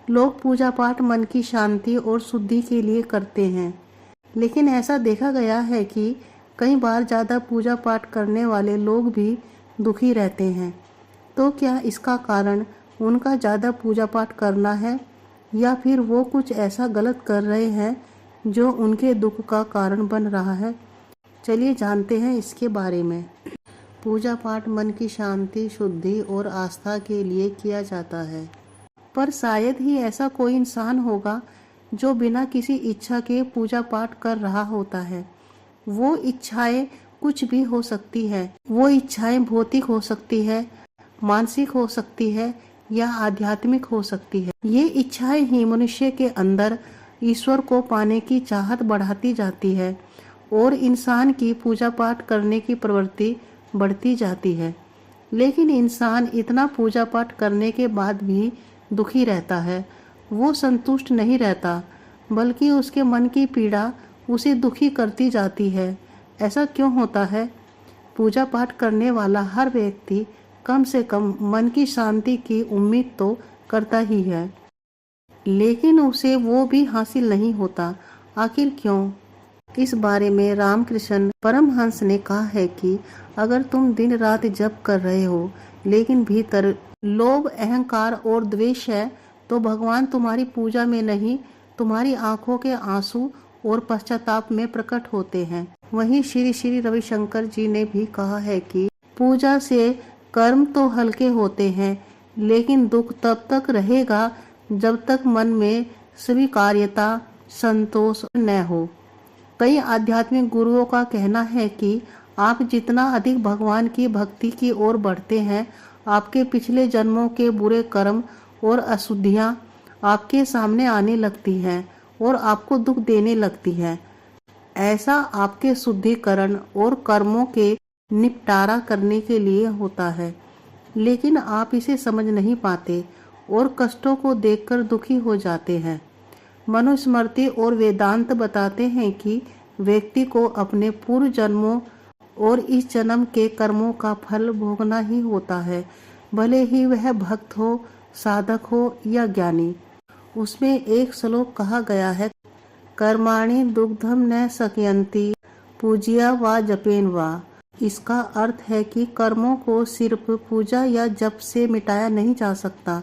लोग पूजा पाठ मन की शांति और शुद्धि के लिए करते हैं, लेकिन ऐसा देखा गया है कि कई बार ज़्यादा पूजा पाठ करने वाले लोग भी दुखी रहते हैं। तो क्या इसका कारण उनका ज़्यादा पूजा पाठ करना है, या फिर वो कुछ ऐसा गलत कर रहे हैं जो उनके दुख का कारण बन रहा है? चलिए जानते हैं इसके बारे में। पूजा पाठ मन की शांति, शुद्धि और आस्था के लिए किया जाता है, पर शायद ही ऐसा कोई इंसान होगा जो बिना किसी इच्छा के पूजा पाठ कर रहा होता है। वो इच्छाएं कुछ भी हो सकती है। वो इच्छाएं भौतिक हो सकती है, मानसिक हो सकती है या आध्यात्मिक हो सकती है। ये इच्छाएं ही मनुष्य के अंदर ईश्वर को पाने की चाहत बढ़ाती जाती है और इंसान की पूजा पाठ करने की प्रवृत्ति बढ़ती जाती है। लेकिन इंसान इतना पूजा पाठ करने के बाद भी दुखी रहता है। वो संतुष्ट नहीं रहता, बल्कि उसके मन की पीड़ा उसे दुखी करती जाती है। ऐसा क्यों होता है? पूजा पाठ करने वाला हर व्यक्ति कम से कम मन की शांति की उम्मीद तो करता ही है, लेकिन उसे वो भी हासिल नहीं होता। आखिर क्यों? इस बारे में रामकृष्ण परमहंस ने कहा है कि अगर तुम दिन रात जप कर रहे हो लेकिन भीतर लोभ, अहंकार और द्वेष है, तो भगवान तुम्हारी पूजा में नहीं, तुम्हारी आंखों के आंसू और पश्चाताप में प्रकट होते हैं। वहीं श्री श्री रविशंकर जी ने भी कहा है कि पूजा से कर्म तो हल्के होते हैं, लेकिन दुख तब तक रहेगा जब तक मन में स्वीकार्यता, संतोष न हो। कई आध्यात्मिक गुरुओं का कहना है कि आप जितना अधिक भगवान की भक्ति की ओर बढ़ते हैं, आपके पिछले जन्मों के बुरे कर्म और अशुद्धियां आपके सामने आने लगती हैं और आपको दुख देने लगती हैं। ऐसा आपके शुद्धिकरण और कर्मों के निपटारा करने के लिए होता है, लेकिन आप इसे समझ नहीं पाते और कष्टों को देखकर दुखी हो जाते हैं। मनुस्मृति और वेदांत बताते हैं कि व्यक्ति को अपने पूर्व जन्मों और इस जन्म के कर्मों का फल भोगना ही होता है, भले ही वह भक्त हो, साधक हो या ज्ञानी। उसमें एक श्लोक कहा गया है, कर्माणि दुग्धम न शक्यन्ति पूज्या वा जपेन वा। इसका अर्थ है कि कर्मों को सिर्फ पूजा या जप से मिटाया नहीं जा सकता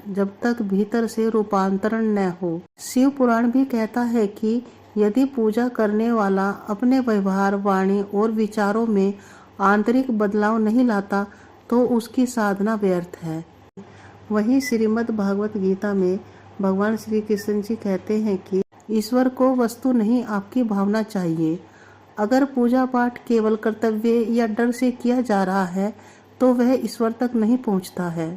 जब तक भीतर से रूपांतरण न हो। शिव पुराण भी कहता है कि यदि पूजा करने वाला अपने व्यवहार, वाणी और विचारों में आंतरिक बदलाव नहीं लाता तो उसकी साधना व्यर्थ है। वहीं श्रीमद् भागवत गीता में भगवान श्री कृष्ण जी कहते हैं कि ईश्वर को वस्तु नहीं, आपकी भावना चाहिए। अगर पूजा पाठ केवल कर्तव्य या डर से किया जा रहा है तो वह ईश्वर तक नहीं पहुंचता है।